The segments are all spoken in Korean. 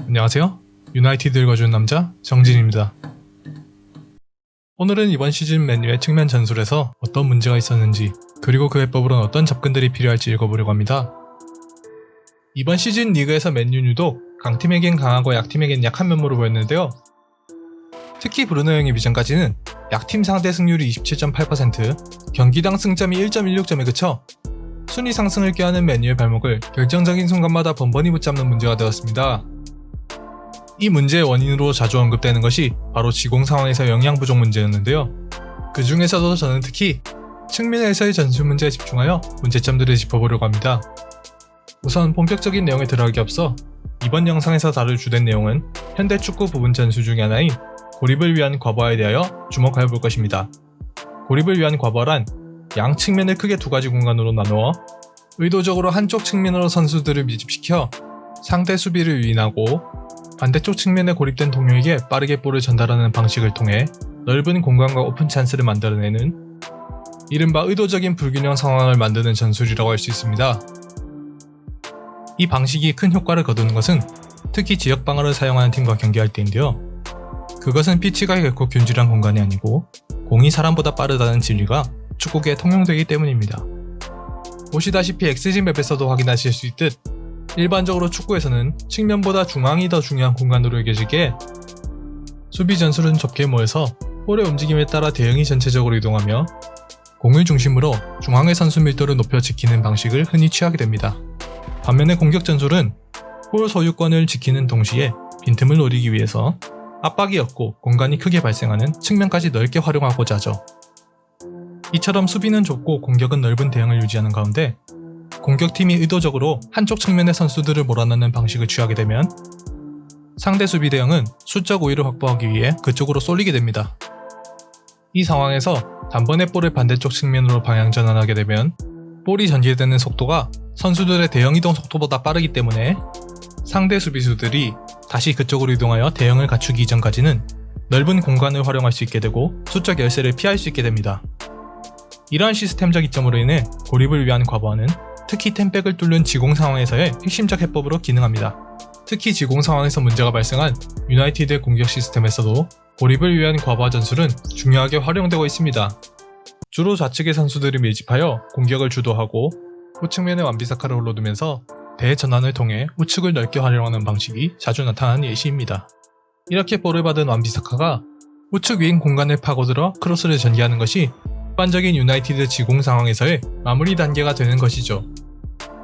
안녕하세요. 유나이티드 읽어주는 남자 정진입니다. 오늘은 이번 시즌 맨유의 측면 전술에서 어떤 문제가 있었는지, 그리고 그 해법으로는 어떤 접근들이 필요할지 읽어보려고 합니다. 이번 시즌 리그에서 맨유 유독 강팀에겐 강하고 약팀에겐 약한 면모를 보였는데요. 특히 브루노 형이 이전까지는 약팀 상대 승률이 27.8%, 경기당 승점이 1.16점에 그쳐 순위 상승을 꾀하는 맨유의 발목을 결정적인 순간마다 번번이 붙잡는 문제가 되었습니다. 이 문제의 원인으로 자주 언급되는 것이 바로 지공 상황에서 영양 부족 문제였는데요. 그 중에서도 저는 특히 측면에서의 전술 문제에 집중하여 문제점들을 짚어보려고 합니다. 우선 본격적인 내용에 들어가기 앞서 이번 영상에서 다룰 주된 내용은 현대 축구 부분 전술 중의 하나인 고립을 위한 과부하에 대하여 주목하여 볼 것입니다. 고립을 위한 과부하란 양 측면을 크게 두 가지 공간으로 나누어 의도적으로 한쪽 측면으로 선수들을 밀집시켜 상대 수비를 유인하고 반대쪽 측면에 고립된 동료에게 빠르게 볼을 전달하는 방식을 통해 넓은 공간과 오픈 찬스를 만들어내는 이른바 의도적인 불균형 상황을 만드는 전술이라고 할 수 있습니다. 이 방식이 큰 효과를 거두는 것은 특히 지역 방어를 사용하는 팀과 경기할 때인데요. 그것은 피치가 결코 균질한 공간이 아니고 공이 사람보다 빠르다는 진리가 축구계에 통용되기 때문입니다. 보시다시피 XG 맵에서도 확인하실 수 있듯 일반적으로 축구에서는 측면보다 중앙이 더 중요한 공간으로 여겨지기에 수비 전술은 좁게 모여서 볼의 움직임에 따라 대응이 전체적으로 이동하며 공을 중심으로 중앙의 선수 밀도를 높여 지키는 방식을 흔히 취하게 됩니다. 반면에 공격 전술은 볼 소유권을 지키는 동시에 빈틈을 노리기 위해서 압박이 없고 공간이 크게 발생하는 측면까지 넓게 활용하고자 하죠. 이처럼 수비는 좁고 공격은 넓은 대응을 유지하는 가운데 공격팀이 의도적으로 한쪽 측면의 선수들을 몰아넣는 방식을 취하게 되면 상대 수비 대응은 수적 우위를 확보하기 위해 그쪽으로 쏠리게 됩니다. 이 상황에서 단번에 볼을 반대쪽 측면으로 방향 전환하게 되면 볼이 전개되는 속도가 선수들의 대응 이동 속도보다 빠르기 때문에 상대 수비수들이 다시 그쪽으로 이동하여 대응을 갖추기 이전까지는 넓은 공간을 활용할 수 있게 되고 수적 열세를 피할 수 있게 됩니다. 이러한 시스템적 이점으로 인해 고립을 위한 과부하는 특히 템백을 뚫는 지공 상황에서의 핵심적 해법으로 기능합니다. 특히 지공 상황에서 문제가 발생한 유나이티드의 공격 시스템에서도 고립을 위한 과부하 전술은 중요하게 활용되고 있습니다. 주로 좌측의 선수들이 밀집하여 공격을 주도하고 우측면에 완비사카를 홀로두면서 대전환을 통해 우측을 넓게 활용하는 방식이 자주 나타나는 예시입니다. 이렇게 볼을 받은 완비사카가 우측 윙 공간을 파고들어 크로스를 전개하는 것이 일반적인 유나이티드 지공 상황에서의 마무리 단계가 되는 것이죠.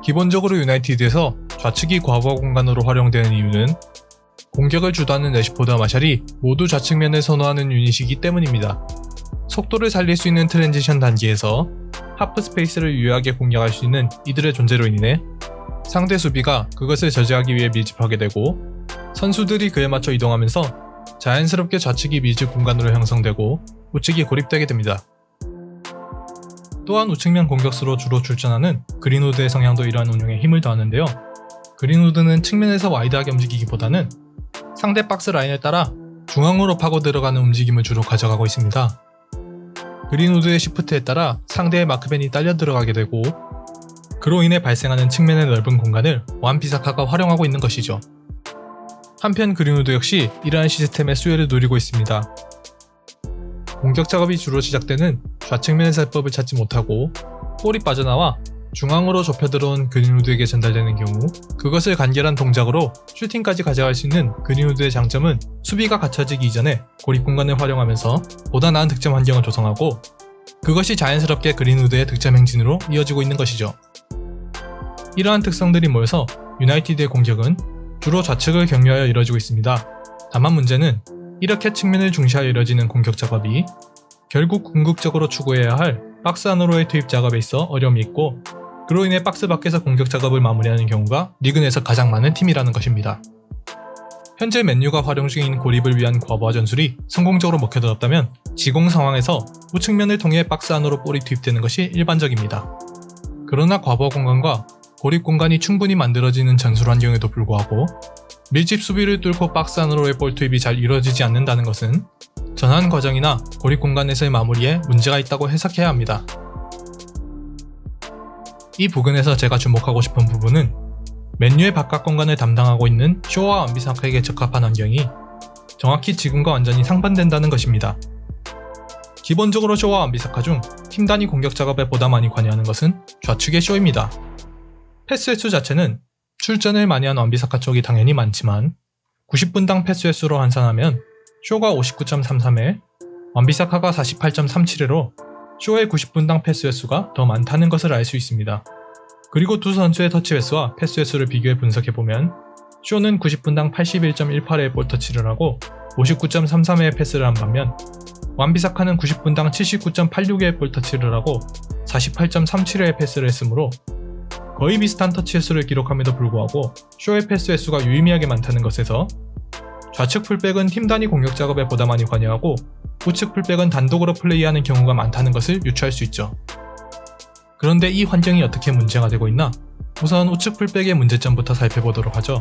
기본적으로 유나이티드에서 좌측이 과부하 공간으로 활용되는 이유는 공격을 주도하는 레시포드와 마샬이 모두 좌측면을 선호하는 유닛이기 때문입니다. 속도를 살릴 수 있는 트랜지션 단계에서 하프 스페이스를 유효하게 공략할 수 있는 이들의 존재로 인해 상대 수비가 그것을 저지하기 위해 밀집하게 되고 선수들이 그에 맞춰 이동하면서 자연스럽게 좌측이 밀집 공간으로 형성되고 우측이 고립되게 됩니다. 또한 우측면 공격수로 주로 출전하는 그린우드의 성향도 이러한 운영에 힘을 더하는데요. 그린우드는 측면에서 와이드하게 움직이기보다는 상대 박스 라인을 따라 중앙으로 파고 들어가는 움직임을 주로 가져가고 있습니다. 그린우드의 시프트에 따라 상대의 마크맨이 딸려 들어가게 되고 그로 인해 발생하는 측면의 넓은 공간을 완비사카가 활용하고 있는 것이죠. 한편 그린우드 역시 이러한 시스템의 수혜를 누리고 있습니다. 공격 작업이 주로 시작되는 좌측면에서 해법을 찾지 못하고 볼이 빠져나와 중앙으로 좁혀 들어온 그린우드에게 전달되는 경우 그것을 간결한 동작으로 슈팅까지 가져갈 수 있는 그린우드의 장점은 수비가 갖춰지기 이전에 고립 공간을 활용하면서 보다 나은 득점 환경을 조성하고 그것이 자연스럽게 그린우드의 득점 행진으로 이어지고 있는 것이죠. 이러한 특성들이 모여서 유나이티드의 공격은 주로 좌측을 경유하여 이뤄지고 있습니다. 다만 문제는 이렇게 측면을 중시하여 이뤄지는 공격 작업이 결국 궁극적으로 추구해야 할 박스 안으로의 투입 작업에 있어 어려움이 있고 그로 인해 박스 밖에서 공격 작업을 마무리하는 경우가 리그 내에서 가장 많은 팀이라는 것입니다. 현재 맨유가 활용 중인 고립을 위한 과부하 전술이 성공적으로 먹혀들었다면 지공 상황에서 우측면을 통해 박스 안으로 볼이 투입되는 것이 일반적입니다. 그러나 과부하 공간과 고립 공간이 충분히 만들어지는 전술 환경에도 불구하고 밀집 수비를 뚫고 박스 안으로의 볼 투입이 잘 이루어지지 않는다는 것은 전환 과정이나 고립 공간에서의 마무리에 문제가 있다고 해석해야 합니다. 이 부분에서 제가 주목하고 싶은 부분은 맨유의 바깥 공간을 담당하고 있는 쇼와 완비사카에게 적합한 환경이 정확히 지금과 완전히 상반된다는 것입니다. 기본적으로 쇼와 완비사카 중 팀 단위 공격 작업에 보다 많이 관여하는 것은 좌측의 쇼입니다. 패스 횟수 자체는 출전을 많이 한 완비사카 쪽이 당연히 많지만 90분당 패스 횟수로 환산하면 쇼가 59.33회, 완비사카가 48.37회로 쇼의 90분당 패스 횟수가 더 많다는 것을 알 수 있습니다. 그리고 두 선수의 터치 횟수와 패스 횟수를 비교해 분석해보면 쇼는 90분당 81.18회의 볼 터치를 하고 59.33회의 패스를 한 반면 완비사카는 90분당 79.86회의 볼 터치를 하고 48.37회의 패스를 했으므로 거의 비슷한 터치 횟수를 기록함에도 불구하고 쇼의 패스 횟수가 유의미하게 많다는 것에서 좌측 풀백은 팀 단위 공격 작업에 보다 많이 관여하고 우측 풀백은 단독으로 플레이하는 경우가 많다는 것을 유추할 수 있죠. 그런데 이 환경이 어떻게 문제가 되고 있나? 우선 우측 풀백의 문제점부터 살펴보도록 하죠.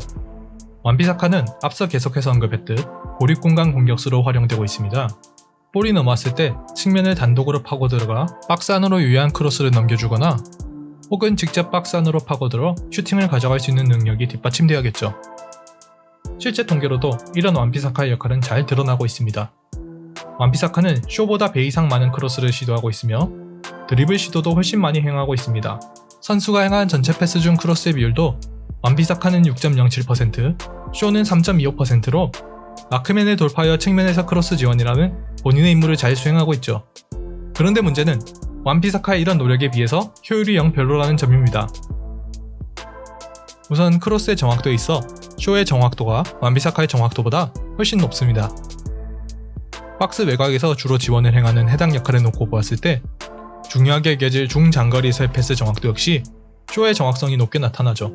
완비사카는 앞서 계속해서 언급했듯 고립 공간 공격수로 활용되고 있습니다. 볼이 넘어왔을 때 측면을 단독으로 파고 들어가 박스 안으로 유효한 크로스를 넘겨주거나 혹은 직접 박스 안으로 파고들어 슈팅을 가져갈 수 있는 능력이 뒷받침되어야겠죠. 실제 통계로도 이런 완비사카의 역할은 잘 드러나고 있습니다. 완비사카는 쇼보다 배 이상 많은 크로스를 시도하고 있으며 드리블 시도도 훨씬 많이 행하고 있습니다. 선수가 행한 전체 패스 중 크로스의 비율도 완비사카는 6.07%, 쇼는 3.25%로 마크맨을 돌파하여 측면에서 크로스 지원이라는 본인의 임무를 잘 수행하고 있죠. 그런데 문제는 완비사카의 이런 노력에 비해서 효율이 영 별로라는 점입니다. 우선 크로스의 정확도에 있어 쇼의 정확도가 완비사카의 정확도보다 훨씬 높습니다. 박스 외곽에서 주로 지원을 행하는 해당 역할을 놓고 보았을 때 중요하게 여겨질 중장거리에서의 패스 정확도 역시 쇼의 정확성이 높게 나타나죠.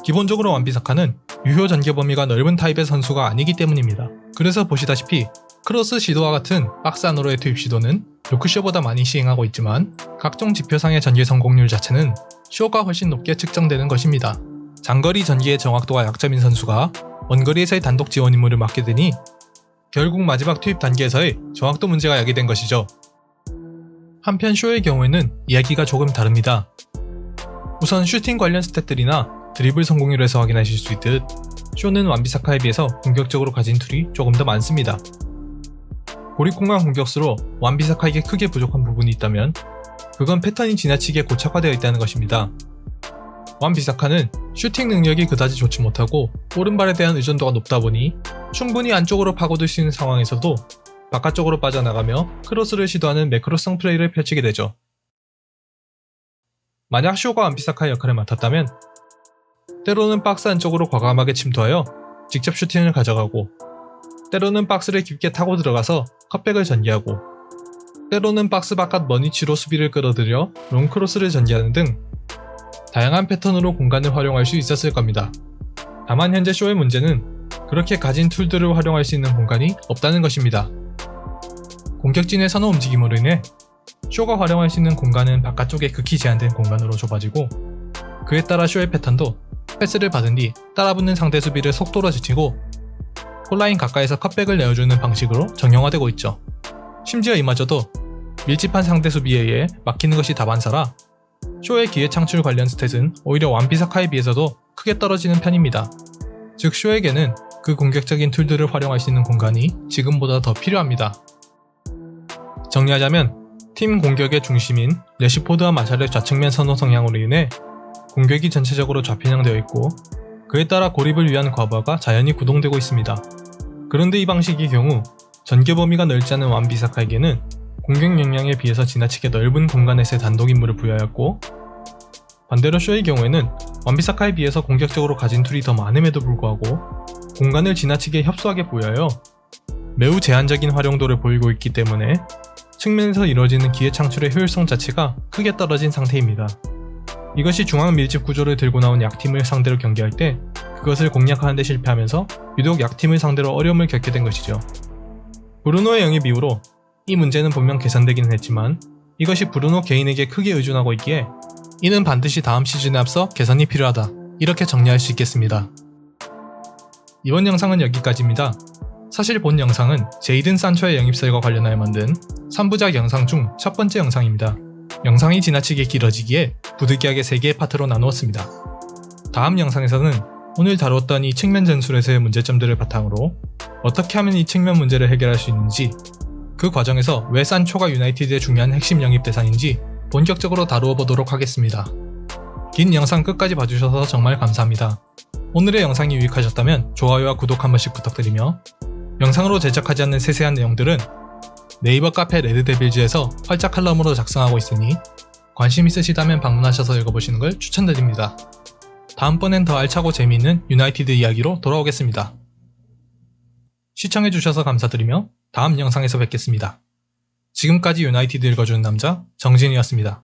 기본적으로 완비사카는 유효 전개 범위가 넓은 타입의 선수가 아니기 때문입니다. 그래서 보시다시피 크로스 시도와 같은 박스 안으로의 투입 시도는 루크쇼보다 많이 시행하고 있지만 각종 지표상의 전개 성공률 자체는 쇼가 훨씬 높게 측정되는 것입니다. 장거리 전개의 정확도가 약점인 선수가 원거리에서의 단독 지원 임무를 맡게 되니 결국 마지막 투입 단계에서의 정확도 문제가 야기된 것이죠. 한편 쇼의 경우에는 이야기가 조금 다릅니다. 우선 슈팅 관련 스탯들이나 드리블 성공률에서 확인하실 수 있듯 쇼는 완비사카에 비해서 공격적으로 가진 툴이 조금 더 많습니다. 고립공간 공격수로 완비사카에게 크게 부족한 부분이 있다면 그건 패턴이 지나치게 고착화되어 있다는 것입니다. 완비사카는 슈팅 능력이 그다지 좋지 못하고 오른발에 대한 의존도가 높다 보니 충분히 안쪽으로 파고들 수 있는 상황에서도 바깥쪽으로 빠져나가며 크로스를 시도하는 매크로성 플레이를 펼치게 되죠. 만약 쇼가 완비사카의 역할을 맡았다면 때로는 박스 안쪽으로 과감하게 침투하여 직접 슈팅을 가져가고 때로는 박스를 깊게 타고 들어가서 컷백을 전개하고 때로는 박스 바깥 먼 위치로 수비를 끌어들여 롱크로스를 전개하는 등 다양한 패턴으로 공간을 활용할 수 있었을 겁니다. 다만 현재 쇼의 문제는 그렇게 가진 툴들을 활용할 수 있는 공간이 없다는 것입니다. 공격진의 선호 움직임으로 인해 쇼가 활용할 수 있는 공간은 바깥쪽에 극히 제한된 공간으로 좁아지고 그에 따라 쇼의 패턴도 패스를 받은 뒤 따라붙는 상대 수비를 속도로 제치고 골라인 가까이서 컷백을 내어주는 방식으로 정형화되고 있죠. 심지어 이마저도 밀집한 상대 수비에 의해 막히는 것이 다반사라 쇼의 기회 창출 관련 스탯은 오히려 완비사카에 비해서도 크게 떨어지는 편입니다. 즉 쇼에게는 그 공격적인 툴들을 활용할 수 있는 공간이 지금보다 더 필요합니다. 정리하자면 팀 공격의 중심인 래시포드와 마샬의 좌측면 선호 성향으로 인해 공격이 전체적으로 좌편향되어 있고 그에 따라 고립을 위한 과부하가 자연히 구동되고 있습니다. 그런데 이 방식의 경우 전개 범위가 넓지 않은 완비사카에게는 공격 역량에 비해서 지나치게 넓은 공간에서의 단독 임무를 부여하였고 반대로 쇼의 경우에는 완비사카에 비해서 공격적으로 가진 툴이 더 많음에도 불구하고 공간을 지나치게 협소하게 부여하여 매우 제한적인 활용도를 보이고 있기 때문에 측면에서 이루어지는 기회 창출의 효율성 자체가 크게 떨어진 상태입니다. 이것이 중앙 밀집 구조를 들고 나온 약팀을 상대로 경기할 때 그것을 공략하는 데 실패하면서 유독 약팀을 상대로 어려움을 겪게 된 것이죠. 브루노의 영입 이후로 이 문제는 분명 개선되기는 했지만 이것이 브루노 개인에게 크게 의존하고 있기에 이는 반드시 다음 시즌에 앞서 개선이 필요하다, 이렇게 정리할 수 있겠습니다. 이번 영상은 여기까지입니다. 사실 본 영상은 제이든 산초의 영입설과 관련하여 만든 3부작 영상 중 첫 번째 영상입니다. 영상이 지나치게 길어지기에 부득이하게 3개의 파트로 나누었습니다. 다음 영상에서는 오늘 다루었던 이 측면 전술에서의 문제점들을 바탕으로 어떻게 하면 이 측면 문제를 해결할 수 있는지, 그 과정에서 왜 산초가 유나이티드의 중요한 핵심 영입 대상인지 본격적으로 다루어 보도록 하겠습니다. 긴 영상 끝까지 봐주셔서 정말 감사합니다. 오늘의 영상이 유익하셨다면 좋아요와 구독 한 번씩 부탁드리며, 영상으로 제작하지 않는 세세한 내용들은 네이버 카페 레드데빌즈에서 활짝 칼럼으로 작성하고 있으니 관심 있으시다면 방문하셔서 읽어보시는 걸 추천드립니다. 다음번엔 더 알차고 재미있는 유나이티드 이야기로 돌아오겠습니다. 시청해주셔서 감사드리며 다음 영상에서 뵙겠습니다. 지금까지 유나이티드 읽어주는 남자 정진이었습니다.